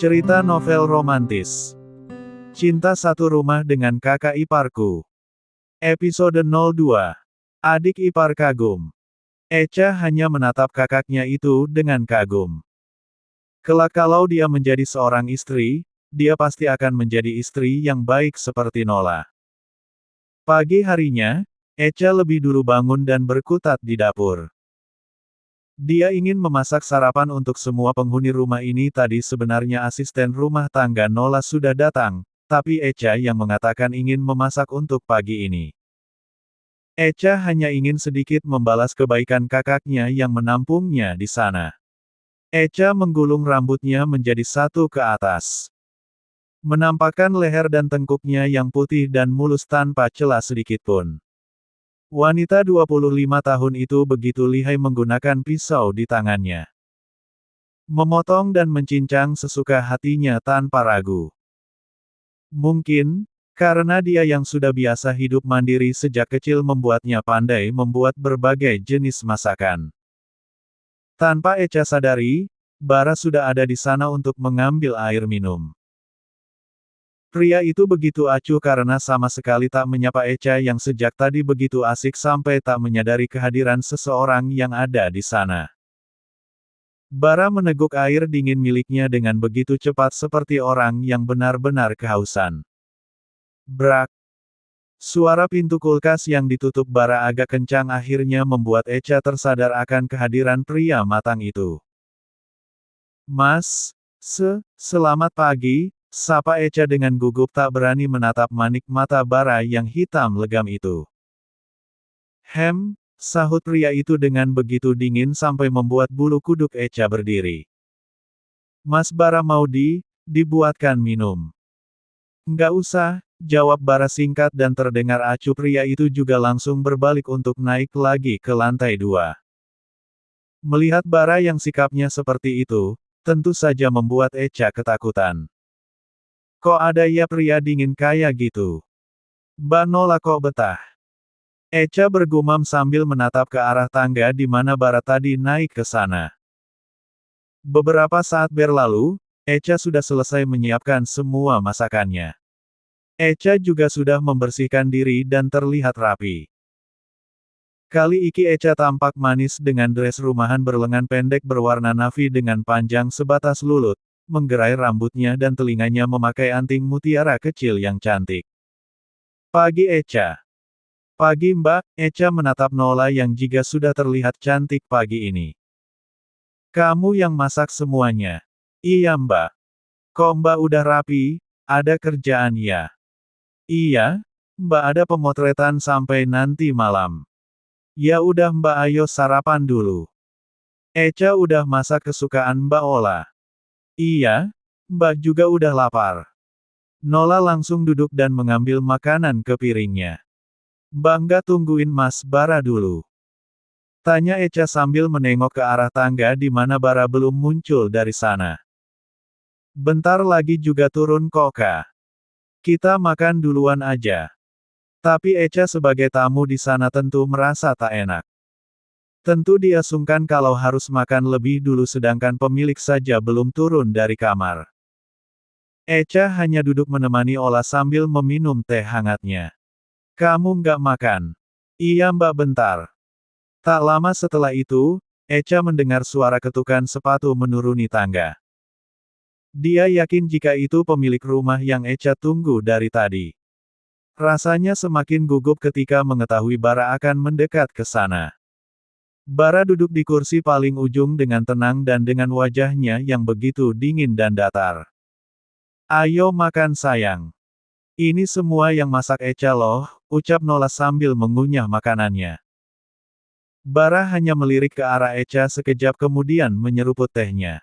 Cerita novel romantis. Cinta Satu Rumah dengan Kakak Iparku. Episode 02. Adik ipar kagum. Echa hanya menatap kakaknya itu dengan kagum. Kelak kalau dia menjadi seorang istri, dia pasti akan menjadi istri yang baik seperti Nola. Pagi harinya, Echa lebih dulu bangun dan berkutat di dapur. Dia ingin memasak sarapan untuk semua penghuni rumah ini. Tadi sebenarnya asisten rumah tangga Nola sudah datang, tapi Echa yang mengatakan ingin memasak untuk pagi ini. Echa hanya ingin sedikit membalas kebaikan kakaknya yang menampungnya di sana. Echa menggulung rambutnya menjadi satu ke atas. Menampakkan leher dan tengkuknya yang putih dan mulus tanpa celah sedikitpun. Wanita 25 tahun itu begitu lihai menggunakan pisau di tangannya. Memotong dan mencincang sesuka hatinya tanpa ragu. Mungkin, karena dia yang sudah biasa hidup mandiri sejak kecil membuatnya pandai membuat berbagai jenis masakan. Tanpa Echa sadari, Bara sudah ada di sana untuk mengambil air minum. Pria itu begitu acuh karena sama sekali tak menyapa Echa yang sejak tadi begitu asik sampai tak menyadari kehadiran seseorang yang ada di sana. Bara meneguk air dingin miliknya dengan begitu cepat seperti orang yang benar-benar kehausan. Brak! Suara pintu kulkas yang ditutup Bara agak kencang akhirnya membuat Echa tersadar akan kehadiran pria matang itu. Mas, selamat pagi. Sapa Echa dengan gugup tak berani menatap manik mata Bara yang hitam legam itu. Sahut pria itu dengan begitu dingin sampai membuat bulu kuduk Echa berdiri. Mas Bara mau dibuatkan minum. Enggak usah, jawab Bara singkat dan terdengar acuh pria itu juga langsung berbalik untuk naik lagi ke lantai 2. Melihat Bara yang sikapnya seperti itu, tentu saja membuat Echa ketakutan. Kok ada ya pria dingin kayak gitu? Mbak Nola kok betah? Echa bergumam sambil menatap ke arah tangga di mana Bara tadi naik ke sana. Beberapa saat berlalu, Echa sudah selesai menyiapkan semua masakannya. Echa juga sudah membersihkan diri dan terlihat rapi. Kali ini Echa tampak manis dengan dress rumahan berlengan pendek berwarna navy dengan panjang sebatas lulut, menggerai rambutnya dan telinganya memakai anting mutiara kecil yang cantik. Pagi Echa. Pagi Mbak, Echa menatap Nola yang juga sudah terlihat cantik pagi ini. Kamu yang masak semuanya? Iya Mbak. Kok Mbak udah rapi, ada kerjaan ya? Iya, Mbak ada pemotretan sampai nanti malam. Ya udah Mbak ayo sarapan dulu. Echa udah masak kesukaan Mbak Ola. Iya, Mbak juga udah lapar. Nola langsung duduk dan mengambil makanan ke piringnya. Mbak nggak tungguin Mas Bara dulu? Tanya Echa sambil menengok ke arah tangga di mana Bara belum muncul dari sana. Bentar lagi juga turun kok Kak. Kita makan duluan aja. Tapi Echa sebagai tamu di sana tentu merasa tak enak. Tentu dia sungkan kalau harus makan lebih dulu sedangkan pemilik saja belum turun dari kamar. Echa hanya duduk menemani Ola sambil meminum teh hangatnya. Kamu nggak makan? Iya Mbak bentar. Tak lama setelah itu, Echa mendengar suara ketukan sepatu menuruni tangga. Dia yakin jika itu pemilik rumah yang Echa tunggu dari tadi. Rasanya semakin gugup ketika mengetahui Bara akan mendekat ke sana. Bara duduk di kursi paling ujung dengan tenang dan dengan wajahnya yang begitu dingin dan datar. Ayo makan sayang. Ini semua yang masak Echa loh, ucap Nola sambil mengunyah makanannya. Bara hanya melirik ke arah Echa sekejap kemudian menyeruput tehnya.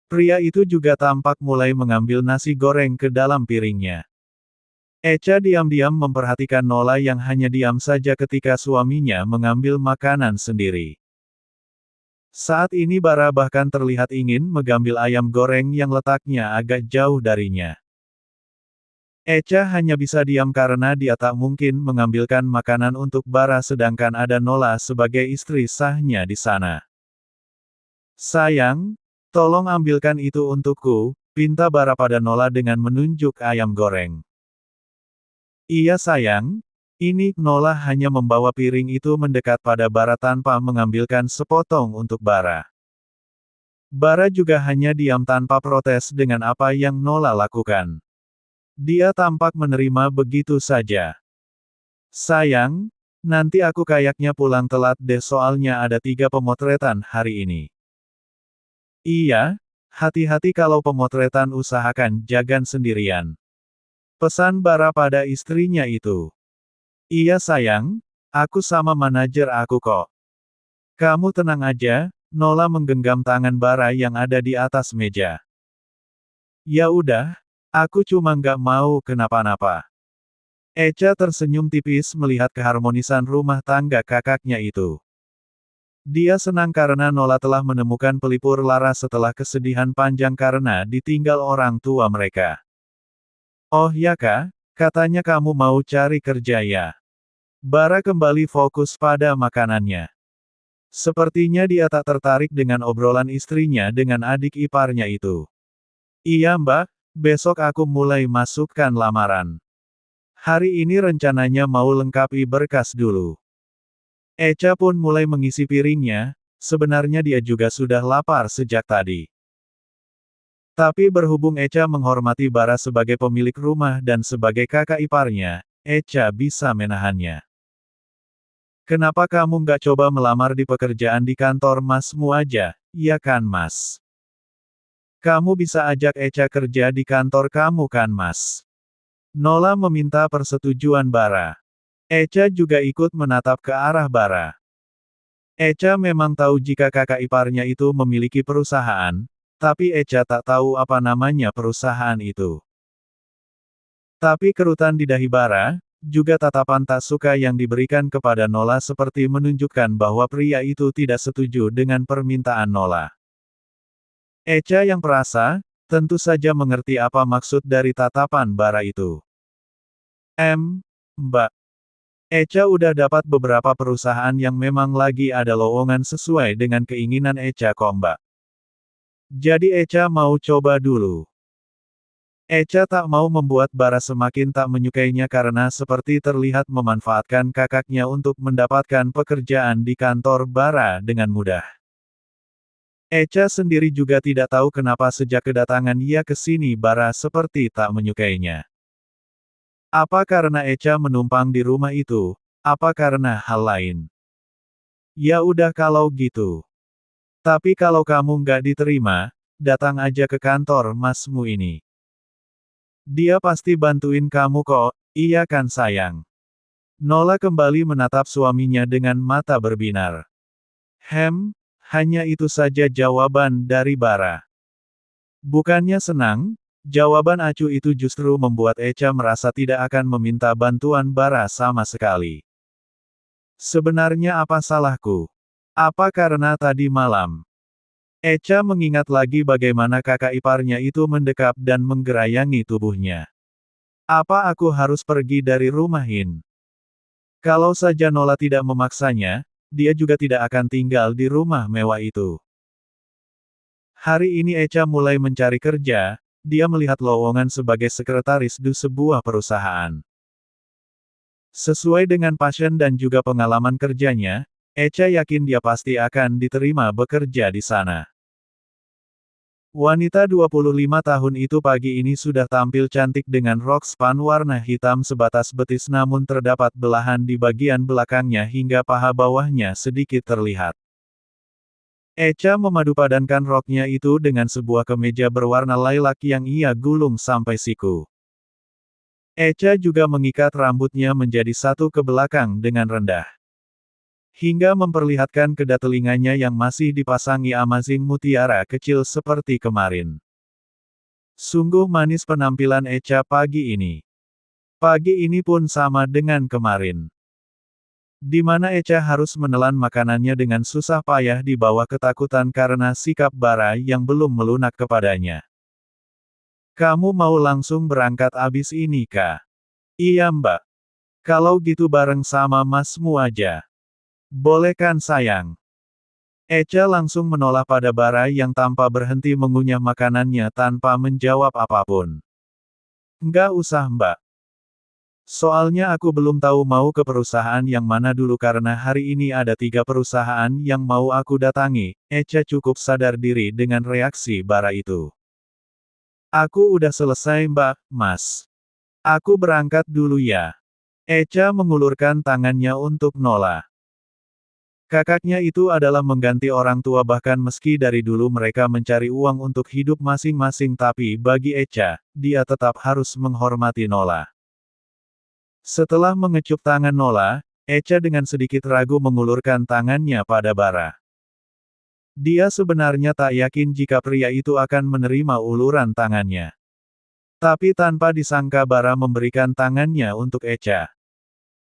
Pria itu juga tampak mulai mengambil nasi goreng ke dalam piringnya. Echa diam-diam memperhatikan Nola yang hanya diam saja ketika suaminya mengambil makanan sendiri. Saat ini Bara bahkan terlihat ingin mengambil ayam goreng yang letaknya agak jauh darinya. Echa hanya bisa diam karena dia tak mungkin mengambilkan makanan untuk Bara sedangkan ada Nola sebagai istri sahnya di sana. Sayang, tolong ambilkan itu untukku, pinta Bara pada Nola dengan menunjuk ayam goreng. Iya sayang, ini, Nola hanya membawa piring itu mendekat pada Bara tanpa mengambilkan sepotong untuk Bara. Bara juga hanya diam tanpa protes dengan apa yang Nola lakukan. Dia tampak menerima begitu saja. Sayang, nanti aku kayaknya pulang telat deh soalnya ada 3 pemotretan hari ini. Iya, hati-hati kalau pemotretan usahakan jangan sendirian. Pesan Bara pada istrinya itu. Iya sayang, aku sama manajer aku kok. Kamu tenang aja, Nola menggenggam tangan Bara yang ada di atas meja. Ya udah, aku cuma nggak mau kenapa-napa. Echa tersenyum tipis melihat keharmonisan rumah tangga kakaknya itu. Dia senang karena Nola telah menemukan pelipur lara setelah kesedihan panjang karena ditinggal orang tua mereka. Oh ya kak, katanya kamu mau cari kerja ya. Bara kembali fokus pada makanannya. Sepertinya dia tak tertarik dengan obrolan istrinya dengan adik iparnya itu. Iya mbak, besok aku mulai masukkan lamaran. Hari ini rencananya mau lengkapi berkas dulu. Echa pun mulai mengisi piringnya, sebenarnya dia juga sudah lapar sejak tadi. Tapi berhubung Echa menghormati Bara sebagai pemilik rumah dan sebagai kakak iparnya, Echa bisa menahannya. Kenapa kamu nggak coba melamar di pekerjaan di kantor masmu aja, ya kan mas? Kamu bisa ajak Echa kerja di kantor kamu kan mas? Nola meminta persetujuan Bara. Echa juga ikut menatap ke arah Bara. Echa memang tahu jika kakak iparnya itu memiliki perusahaan, tapi Echa tak tahu apa namanya perusahaan itu. Tapi kerutan di dahi Bara, juga tatapan tak suka yang diberikan kepada Nola seperti menunjukkan bahwa pria itu tidak setuju dengan permintaan Nola. Echa yang perasa, tentu saja mengerti apa maksud dari tatapan Bara itu. Mbak. Echa udah dapat beberapa perusahaan yang memang lagi ada lowongan sesuai dengan keinginan Echa kok mbak. Jadi Echa mau coba dulu. Echa tak mau membuat Bara semakin tak menyukainya karena seperti terlihat memanfaatkan kakaknya untuk mendapatkan pekerjaan di kantor Bara dengan mudah. Echa sendiri juga tidak tahu kenapa sejak kedatangan ia ke sini Bara seperti tak menyukainya. Apa karena Echa menumpang di rumah itu? Apa karena hal lain? Ya udah kalau gitu. Tapi kalau kamu nggak diterima, datang aja ke kantor masmu ini. Dia pasti bantuin kamu kok, iya kan sayang? Nola kembali menatap suaminya dengan mata berbinar. Hanya itu saja jawaban dari Bara. Bukannya senang, jawaban acuh itu justru membuat Echa merasa tidak akan meminta bantuan Bara sama sekali. Sebenarnya apa salahku? Apa karena tadi malam? Echa mengingat lagi bagaimana kakak iparnya itu mendekap dan menggerayangi tubuhnya. Apa aku harus pergi dari rumah ini? Kalau saja Nola tidak memaksanya, dia juga tidak akan tinggal di rumah mewah itu. Hari ini Echa mulai mencari kerja, dia melihat lowongan sebagai sekretaris di sebuah perusahaan. Sesuai dengan passion dan juga pengalaman kerjanya, Echa yakin dia pasti akan diterima bekerja di sana. Wanita 25 tahun itu pagi ini sudah tampil cantik dengan rok span warna hitam sebatas betis namun terdapat belahan di bagian belakangnya hingga paha bawahnya sedikit terlihat. Echa memadupadankan roknya itu dengan sebuah kemeja berwarna lilac yang ia gulung sampai siku. Echa juga mengikat rambutnya menjadi satu ke belakang dengan rendah. Hingga memperlihatkan kedua telinganya yang masih dipasangi amazing mutiara kecil seperti kemarin. Sungguh manis penampilan Echa pagi ini. Pagi ini pun sama dengan kemarin. Di mana Echa harus menelan makanannya dengan susah payah di bawah ketakutan karena sikap Bara yang belum melunak kepadanya. Kamu mau langsung berangkat abis ini kah? Iya mbak. Kalau gitu bareng sama masmu aja. Boleh kan sayang? Echa langsung menoleh pada Bara yang tanpa berhenti mengunyah makanannya tanpa menjawab apapun. Nggak usah mbak. Soalnya aku belum tahu mau ke perusahaan yang mana dulu karena hari ini ada 3 perusahaan yang mau aku datangi. Echa cukup sadar diri dengan reaksi Bara itu. Aku udah selesai mbak, mas. Aku berangkat dulu ya. Echa mengulurkan tangannya untuk Nola. Kakaknya itu adalah mengganti orang tua bahkan meski dari dulu mereka mencari uang untuk hidup masing-masing tapi bagi Echa, dia tetap harus menghormati Nola. Setelah mengecup tangan Nola, Echa dengan sedikit ragu mengulurkan tangannya pada Bara. Dia sebenarnya tak yakin jika pria itu akan menerima uluran tangannya. Tapi tanpa disangka Bara memberikan tangannya untuk Echa.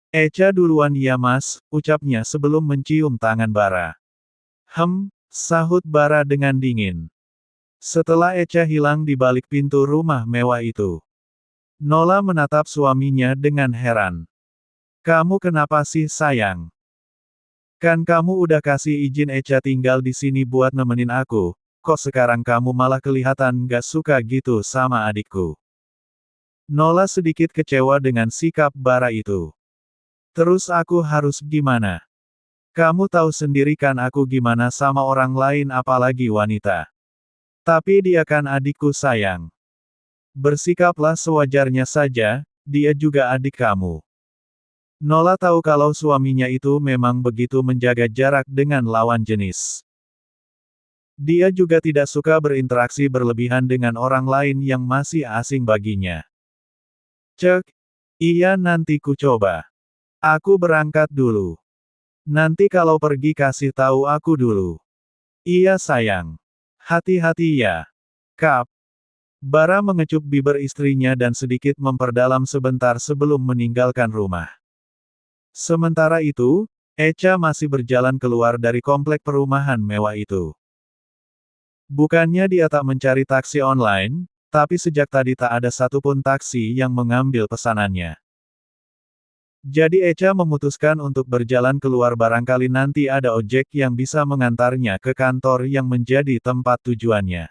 Echa duluan ya mas, ucapnya sebelum mencium tangan Bara. Sahut Bara dengan dingin. Setelah Echa hilang di balik pintu rumah mewah itu. Nola menatap suaminya dengan heran. Kamu kenapa sih sayang? Kan kamu udah kasih izin Echa tinggal di sini buat nemenin aku, kok sekarang kamu malah kelihatan gak suka gitu sama adikku. Nola sedikit kecewa dengan sikap Bara itu. Terus aku harus gimana? Kamu tahu sendiri kan aku gimana sama orang lain apalagi wanita. Tapi dia kan adikku sayang. Bersikaplah sewajarnya saja, dia juga adik kamu. Nola tahu kalau suaminya itu memang begitu menjaga jarak dengan lawan jenis. Dia juga tidak suka berinteraksi berlebihan dengan orang lain yang masih asing baginya. Cek, iya nanti ku coba. Aku berangkat dulu. Nanti kalau pergi kasih tahu aku dulu. Iya sayang. Hati-hati ya. Kap. Bara mengecup bibir istrinya dan sedikit memperdalam sebentar sebelum meninggalkan rumah. Sementara itu, Echa masih berjalan keluar dari komplek perumahan mewah itu. Bukannya dia tak mencari taksi online, tapi sejak tadi tak ada satupun taksi yang mengambil pesanannya. Jadi Echa memutuskan untuk berjalan keluar barangkali nanti ada ojek yang bisa mengantarnya ke kantor yang menjadi tempat tujuannya.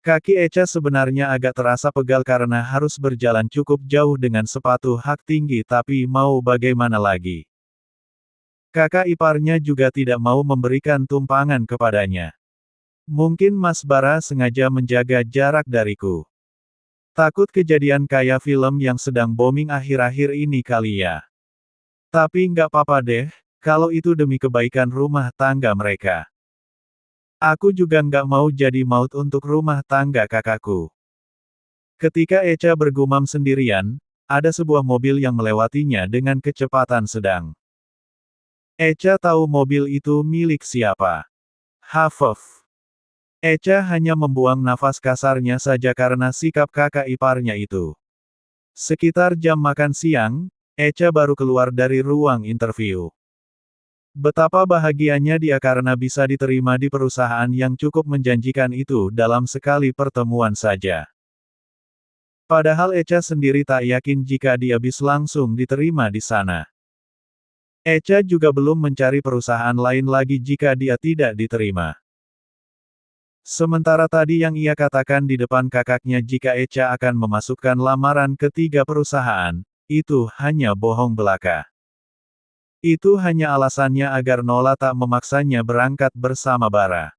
Kaki Echa sebenarnya agak terasa pegal karena harus berjalan cukup jauh dengan sepatu hak tinggi tapi mau bagaimana lagi. Kakak iparnya juga tidak mau memberikan tumpangan kepadanya. Mungkin Mas Bara sengaja menjaga jarak dariku. Takut kejadian kayak film yang sedang booming akhir-akhir ini kali ya. Tapi nggak apa-apa deh, kalau itu demi kebaikan rumah tangga mereka. Aku juga nggak mau jadi maut untuk rumah tangga kakakku. Ketika Echa bergumam sendirian, ada sebuah mobil yang melewatinya dengan kecepatan sedang. Echa tahu mobil itu milik siapa. Hafef. Echa hanya membuang nafas kasarnya saja karena sikap kakak iparnya itu. Sekitar jam makan siang, Echa baru keluar dari ruang interview. Betapa bahagianya dia karena bisa diterima di perusahaan yang cukup menjanjikan itu dalam sekali pertemuan saja. Padahal Echa sendiri tak yakin jika dia bisa langsung diterima di sana. Echa juga belum mencari perusahaan lain lagi jika dia tidak diterima. Sementara tadi yang ia katakan di depan kakaknya jika Echa akan memasukkan lamaran ke 3 perusahaan, itu hanya bohong belaka. Itu hanya alasannya agar Nola tak memaksanya berangkat bersama Bara.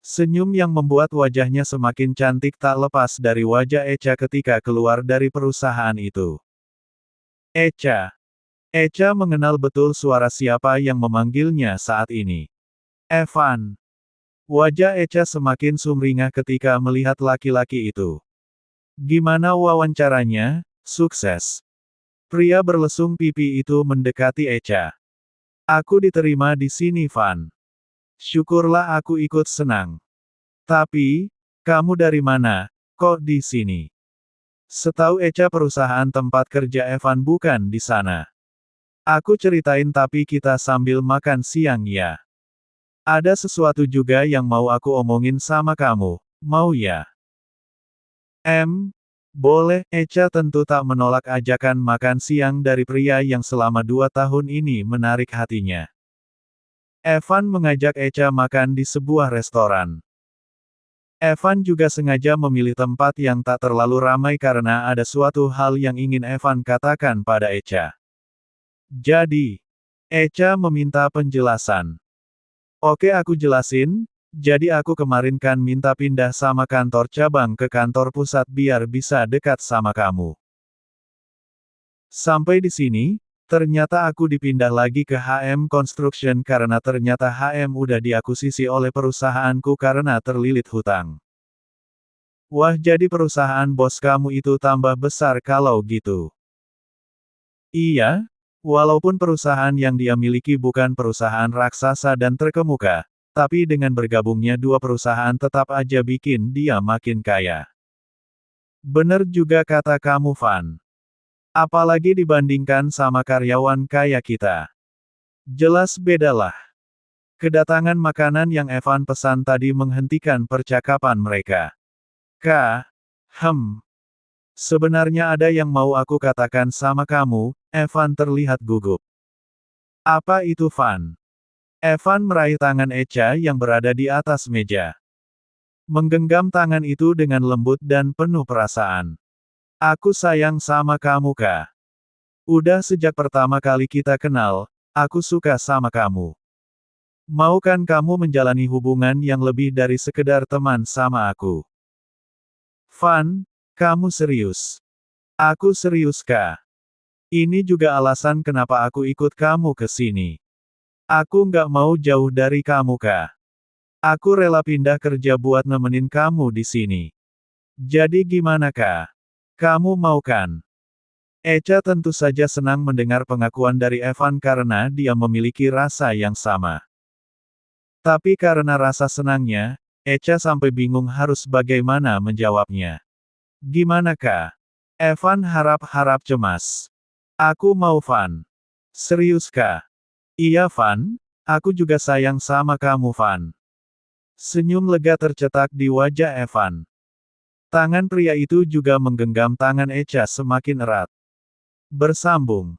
Senyum yang membuat wajahnya semakin cantik tak lepas dari wajah Echa ketika keluar dari perusahaan itu. Echa. Echa mengenal betul suara siapa yang memanggilnya saat ini. Evan. Wajah Echa semakin sumringah ketika melihat laki-laki itu. Gimana wawancaranya? Sukses. Pria berlesung pipi itu mendekati Echa. Aku diterima di sini Van. Syukurlah aku ikut senang. Tapi, kamu dari mana, kok di sini? Setahu Echa perusahaan tempat kerja Evan bukan di sana. Aku ceritain tapi kita sambil makan siang ya. Ada sesuatu juga yang mau aku omongin sama kamu, mau ya? Boleh, Echa tentu tak menolak ajakan makan siang dari pria yang selama 2 tahun ini menarik hatinya. Evan mengajak Echa makan di sebuah restoran. Evan juga sengaja memilih tempat yang tak terlalu ramai karena ada suatu hal yang ingin Evan katakan pada Echa. Jadi, Echa meminta penjelasan. Oke, aku jelasin. Jadi aku kemarin kan minta pindah sama kantor cabang ke kantor pusat biar bisa dekat sama kamu. Sampai di sini, ternyata aku dipindah lagi ke HM Construction karena ternyata HM udah diakuisisi oleh perusahaanku karena terlilit hutang. Wah, jadi perusahaan bos kamu itu tambah besar kalau gitu. Iya, walaupun perusahaan yang dia miliki bukan perusahaan raksasa dan terkemuka, tapi dengan bergabungnya dua perusahaan tetap aja bikin dia makin kaya. Bener juga kata kamu, Van. Apalagi dibandingkan sama karyawan kaya kita. Jelas bedalah. Kedatangan makanan yang Evan pesan tadi menghentikan percakapan mereka. Sebenarnya ada yang mau aku katakan sama kamu, Evan terlihat gugup. Apa itu, Van? Evan meraih tangan Echa yang berada di atas meja. Menggenggam tangan itu dengan lembut dan penuh perasaan. Aku sayang sama kamu, Kak. Udah sejak pertama kali kita kenal, aku suka sama kamu. Mau kan kamu menjalani hubungan yang lebih dari sekedar teman sama aku? Van, kamu serius? Aku serius, Kak. Ini juga alasan kenapa aku ikut kamu ke sini. Aku nggak mau jauh dari kamu, Kak. Aku rela pindah kerja buat nemenin kamu di sini. Jadi gimana, Kak? Kamu mau kan? Echa tentu saja senang mendengar pengakuan dari Evan karena dia memiliki rasa yang sama. Tapi karena rasa senangnya, Echa sampai bingung harus bagaimana menjawabnya. Gimana, Kak? Evan harap-harap cemas. Aku mau, Van. Serius, Kak? Iya, Van. Aku juga sayang sama kamu, Van. Senyum lega tercetak di wajah Evan. Tangan pria itu juga menggenggam tangan Echa semakin erat. Bersambung.